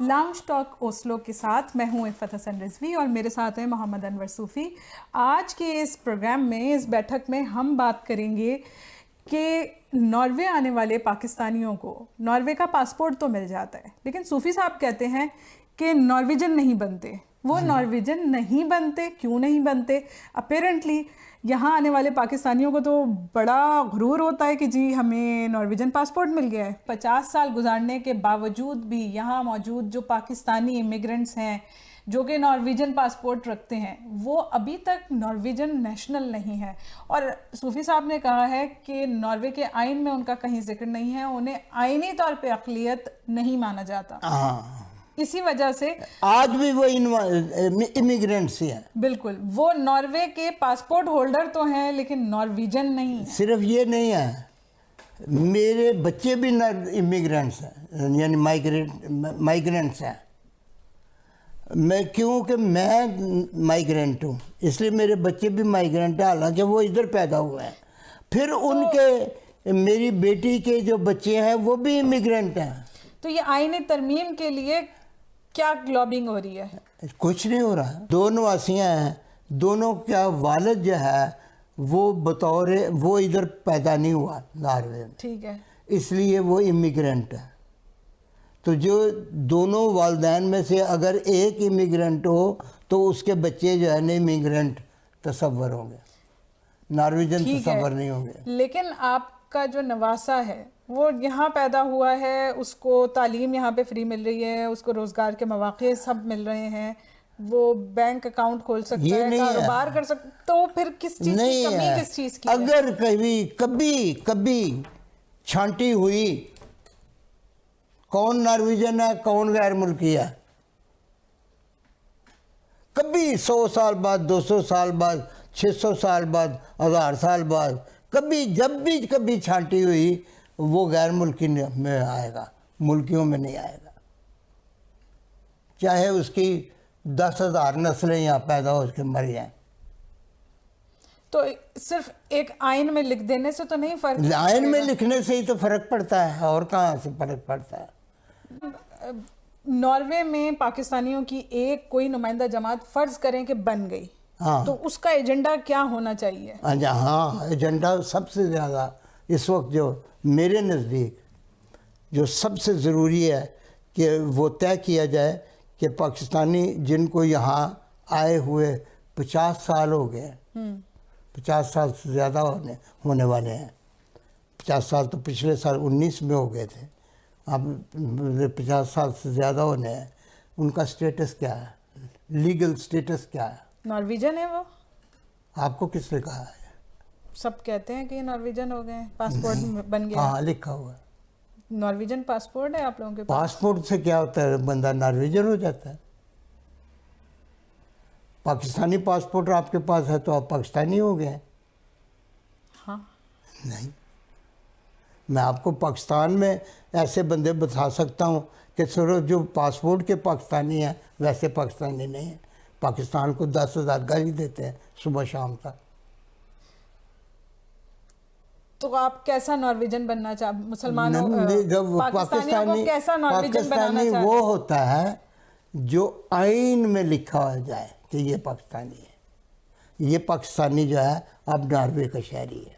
Long stock Oslo کے ساتھ میں ہوں عفت حسن رضوی اور میرے ساتھ ہیں محمد انور صوفی. آج کے اس پروگرام میں اس بیٹھک میں ہم بات کریں گے کہ ناروے آنے والے پاکستانیوں کو ناروے کا پاسپورٹ تو مل جاتا ہے لیکن صوفی صاحب کہتے ہیں کہ نارویجن نہیں بنتے. وہ نارویجن نہیں بنتے, کیوں نہیں بنتے؟ اپیرنٹلی یہاں آنے والے پاکستانیوں کو تو بڑا غرور ہوتا ہے کہ جی ہمیں نارویجن پاسپورٹ مل گیا ہے. 50 سال گزارنے کے باوجود بھی یہاں موجود جو پاکستانی امیگرنٹس ہیں جو کہ نارویجن پاسپورٹ رکھتے ہیں وہ ابھی تک نارویجن نیشنل نہیں ہے. اور صوفی صاحب نے کہا ہے کہ ناروے کے آئین میں ان کا کہیں ذکر نہیں ہے, انہیں آئینی طور پہ اقلیت نہیں مانا جاتا. اسی وجہ سے آج بھی وہ امیگرینٹس ہیں. بالکل, وہ ناروے کے پاسپورٹ ہولڈر تو ہیں لیکن نارویجن نہیں. صرف یہ نہیں ہے, میرے بچے بھی امیگرینٹس ہیں, یعنی مائیگرینٹس ہیں. کیونکہ میں مائیگرینٹ ہوں اس لیے میرے بچے بھی مائیگرینٹ ہیں, حالانکہ وہ ادھر پیدا ہوئے ہیں. پھر ان کے میری بیٹی کے جو بچے ہیں وہ بھی امیگرینٹ ہیں. تو یہ آئین ترمیم کے لیے کیا لابنگ ہو رہی ہے؟ کچھ نہیں ہو رہا. دو نواسیاں ہیں, دونوں کا والد جو ہے وہ ادھر پیدا نہیں ہوا ناروے میں, ٹھیک ہے, اس لیے وہ امیگرینٹ ہے. تو جو دونوں والدین میں سے اگر ایک امیگرینٹ ہو تو اس کے بچے جو ہے نا امیگرینٹ تصور ہوں گے, نارویجن تصور نہیں ہوں گے. لیکن آپ کا جو نواسا ہے وہ یہاں پیدا ہوا ہے, اس کو تعلیم یہاں پہ فری مل رہی ہے, اس کو روزگار کے مواقع سب مل رہے ہیں, وہ بینک اکاؤنٹ کھول سکتا ہے, کاروبار کر سکتا, تو پھر کس چیز کی کمی کس چیز کی ہے؟ اگر کبھی چھانٹی ہوئی کون نارویجن ہے کون غیر ملکی ہے, کبھی 100 سال بعد 200 سال بعد 600 سال بعد 1000 سال بعد جب بھی کبھی چھانٹی ہوئی وہ غیر ملکی میں آئے گا, ملکیوں میں نہیں آئے گا. چاہے اس کی 10,000 نسلیں یہاں پیدا ہو اس کے مر جائیں. تو صرف ایک آئین میں لکھ دینے سے تو نہیں فرق؟ آئین میں لکھنے سے ہی تو فرق پڑتا ہے, اور کہاں سے فرق پڑتا ہے. ناروے میں پاکستانیوں کی ایک کوئی نمائندہ جماعت فرض کریں کہ بن گئی, تو اس کا ایجنڈا کیا ہونا چاہیے؟ ہاں, ایجنڈا سب سے زیادہ اس وقت جو میرے نزدیک جو سب سے ضروری ہے کہ وہ طے کیا جائے کہ پاکستانی جن کو یہاں آئے ہوئے 50 سال ہو گئے, 50 سال سے زیادہ ہونے والے ہیں. 50 سال تو پچھلے سال 19 میں ہو گئے تھے, اب 50 سال سے زیادہ ہونے ہیں. ان کا سٹیٹس کیا ہے, لیگل سٹیٹس کیا ہے؟ نارویجن ہے. وہ آپ کو کس نے کہا ہے؟ سب کہتے ہیں کہ یہ نارویجن ہو گئے, پاسپورٹ بن گیا. کہاں لکھا ہوا ہے؟ نارویجن پاسپورٹ ہے آپ لوگوں کے پاس. پاسپورٹ سے کیا ہوتا ہے, بندہ نارویجن ہو جاتا ہے. پاکستانی پاسپورٹ آپ کے پاس ہے تو آپ پاکستانی ہو گئے. ہاں نہیں, میں آپ کو پاکستان میں ایسے بندے بتا سکتا ہوں کہ صرف جو پاسپورٹ کے پاکستانی ہیں ویسے پاکستانی نہیں ہیں. پاکستان کو 10,000 گالی دیتے ہیں صبح شام تک. تو آپ کیسا نارویجن بننا مسلمانوں پاکستانی وہ ہوتا ہے جو آئین میں لکھا ہو جائے کہ یہ پاکستانی ہے. یہ پاکستانی جو ہے اب ناروے کا شہری ہے,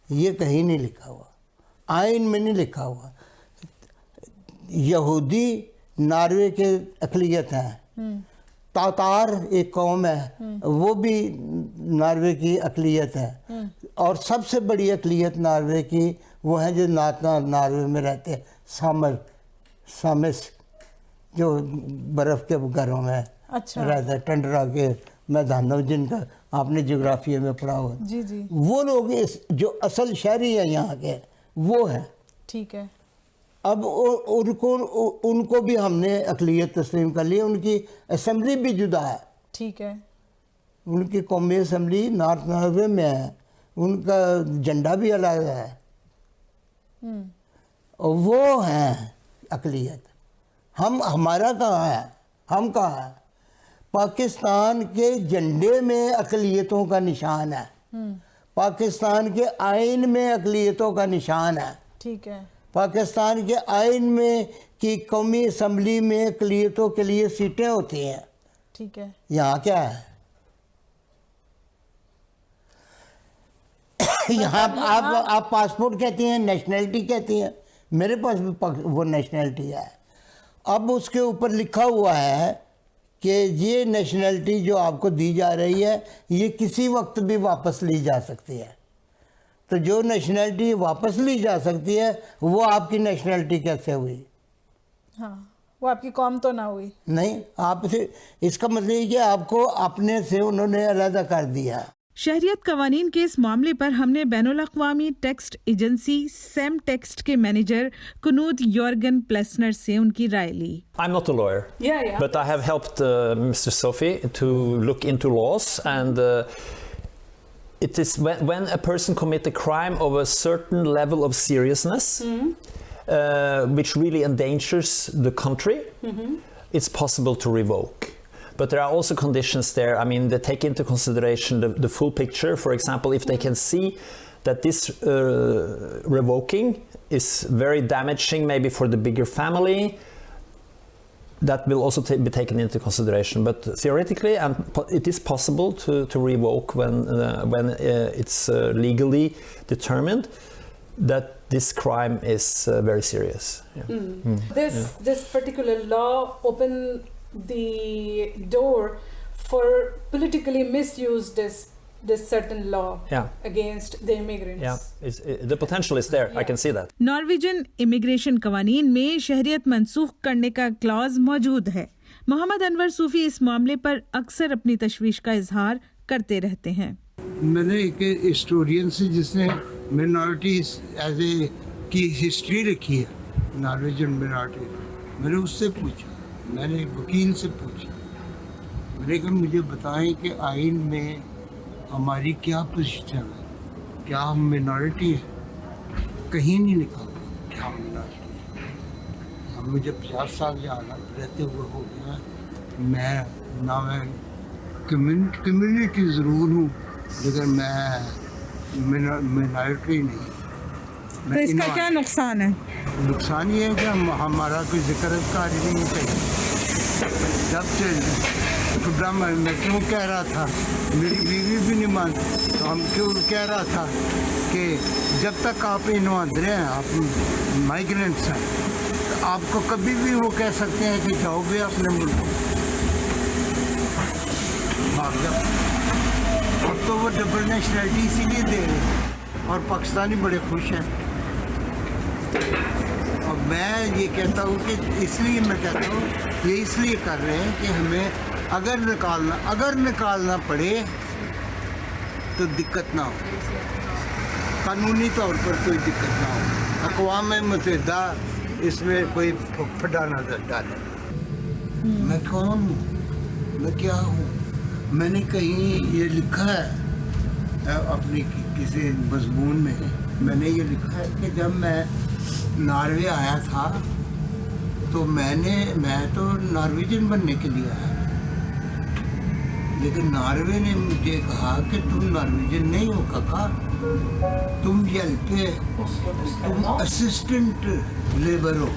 یہ کہیں نہیں لکھا ہوا, آئین میں نہیں لکھا ہوا. یہودی ناروے کے اقلیت ہیں, تاتار ایک قوم ہے وہ بھی ناروے کی اقلیت ہے, اور سب سے بڑی اقلیت ناروے کی وہ ہیں جو ناروے میں رہتے ہیں, سامس جو برف کے گھروں میں رہتے ہیں, ٹنڈرا کے میدانوں جن کا آپ نے جغرافیہ میں پڑھا ہوا. جی جی, وہ لوگ جو اصل شہری ہیں یہاں کے وہ ہیں. ٹھیک ہے. اب ان کو بھی ہم نے اقلیت تسلیم کر لی. ان کی اسمبلی بھی جدا ہے. ٹھیک ہے. ان کی قومی اسمبلی نارتھ ناروے میں ہے, ان کا جھنڈا بھی الگ ہے, اور وہ ہیں اقلیت. ہمارا کہاں ہے, ہم کہاں ہیں؟ پاکستان کے جھنڈے میں اقلیتوں کا نشان ہے, پاکستان کے آئین میں اقلیتوں کا نشان ہے. ٹھیک ہے. پاکستان کے آئین میں کی قومی اسمبلی میں اقلیتوں کے لیے سیٹیں ہوتی ہیں. ٹھیک ہے. یہاں کیا ہے؟ یہاں آپ پاسپورٹ کہتی ہیں, نیشنلٹی کہتی ہیں. میرے پاس بھی وہ نیشنلٹی ہے. اب اس کے اوپر لکھا ہوا ہے کہ یہ نیشنلٹی جو آپ کو دی جا رہی ہے یہ کسی وقت بھی واپس لی جا سکتی ہے. تو جو نیشنلٹی واپس لی جا سکتی ہے وہ آپ کی نیشنلٹی کیسے ہوئی؟ ہاں, وہ آپ کی قوم تو نہ ہوئی. نہیں, آپ سے اس کا مطلب یہ کہ آپ کو اپنے سے انہوں نے علیحدہ کر دیا. شہریت قوانین کے اس معاملے پر ہم نے بین الاقوامی ٹیکسٹ ایجنسی سیم ٹیکسٹ کے مینیجر کنود یورگن پلیسنر سے ان کی رائے لی. I'm not a lawyer, but I have helped Mr. Sophie to look into laws, and it is when a person commits a crime of a certain level of seriousness, which really endangers the country, it's possible to revoke. But there are also conditions there. I mean, they take into consideration the full picture. For example, if they can see that this revoking is very damaging maybe for the bigger family, that will also be taken into consideration. But theoretically, it is possible to revoke when it's legally determined that this crime is very serious. This particular law opened the door for politically misuse this certain law against the immigrants. The potential is there. I can see that. Norwegian immigration قوانین میں شہریت منسوخ کرنے کا Claus موجود ہے. محمد انور صوفی اس معاملے پر اکثر اپنی تشویش کا اظہار کرتے رہتے ہیں. میں نے ایک ہسٹورین سے جس نے منارٹیز ایز اے کی ہسٹری رکھی ہے, نارویجن منارٹی, میں نے اس سے پوچھا, میں نے ایک وکیل سے پوچھا, میں نے کہا مجھے بتائیں کہ آئین میں ہماری کیا پوزیشن ہے, کیا ہم منارٹی ہیں؟ کہیں نہیں نکالتے کیا ہم منارٹی ہیں. اب مجھے 50 سال یہاں رہتے ہوئے ہو گیا, میں نہ میں کمیونٹی ضرور ہوں لیکن میں منارٹی نہیں. تو اس کا کیا نقصان ہے؟ نقصان یہ ہے کہ ہمارا کوئی ذکر اذکار ہی نہیں چاہیے. جب سے میں کیوں کہہ رہا تھا, میری بیوی بھی نہیں مانتی, تو ہم کیوں کہہ رہا تھا کہ جب تک آپ انوادرے ہیں, آپ مائیگرینٹس ہیں, تو آپ کو کبھی بھی وہ کہہ سکتے ہیں کہ جاؤ گے اپنے ملک بھاگ جاؤ. اب تو وہ ڈبل نیشنلٹی اسی لیے دے رہے ہیں اور پاکستانی بڑے خوش ہیں. اور میں یہ کہتا ہوں کہ اس لیے میں کہتا ہوں یہ اس لیے کر رہے ہیں کہ ہمیں اگر نکالنا پڑے تو دقت نہ ہو, قانونی طور پر کوئی دقت نہ ہو. اقوام متحدہ اس میں کوئی پھڈا نہ ڈالے. میں کون ہوں, میں کیا ہوں؟ میں نے کہیں یہ لکھا ہے اپنی کسی مضمون میں نے یہ لکھا ہے کہ جب میں ناروے آیا تھا تو میں تو نارویجن بننے کے لیے آیا, لیکن ناروے نے مجھے کہا کہ تم نارویجن نہیں ہو کاکا, تم تم اسسٹنٹ لیبر ہو.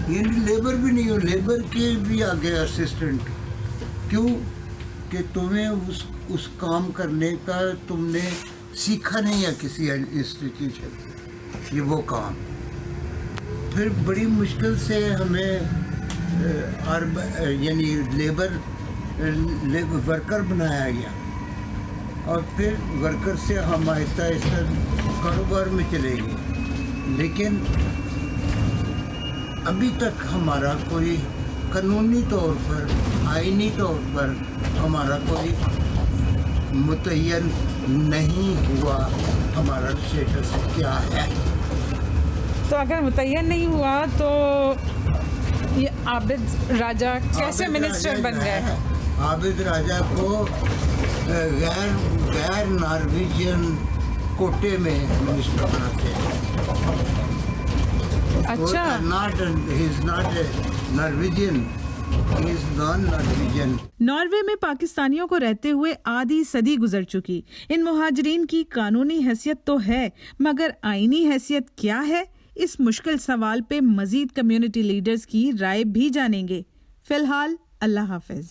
یعنی لیبر بھی نہیں ہو, لیبر کے بھی آگے اسسٹنٹ. کیوں کہ تمہیں اس کام کرنے کا تم نے سیکھا نہیں ہے کسی انسٹیٹیوشن سے, یہ وہ کام. پھر بڑی مشکل سے ہمیں یعنی لیبر ورکر بنایا گیا, اور پھر ورکر سے ہم آہستہ آہستہ کاروبار میں چلے گئے. لیکن ابھی تک ہمارا کوئی قانونی طور پر, آئینی طور پر ہمارا کوئی متعین نہیں ہوا ہمارا اسٹیٹس کیا ہے. تو اگر متعین نہیں ہوا تو یہ عابد راجہ کیسے منسٹر بن گئے؟ عابد راجہ کو غیر نارویجین کوٹے میں منسٹر بناتے ہیں. اچھا, ناروے میں پاکستانیوں کو رہتے ہوئے آدھی صدی گزر چکی. ان مہاجرین کی قانونی حیثیت تو ہے مگر آئینی حیثیت کیا ہے, اس مشکل سوال پہ مزید کمیونٹی لیڈرز کی رائے بھی جانیں گے. فی الحال اللہ حافظ.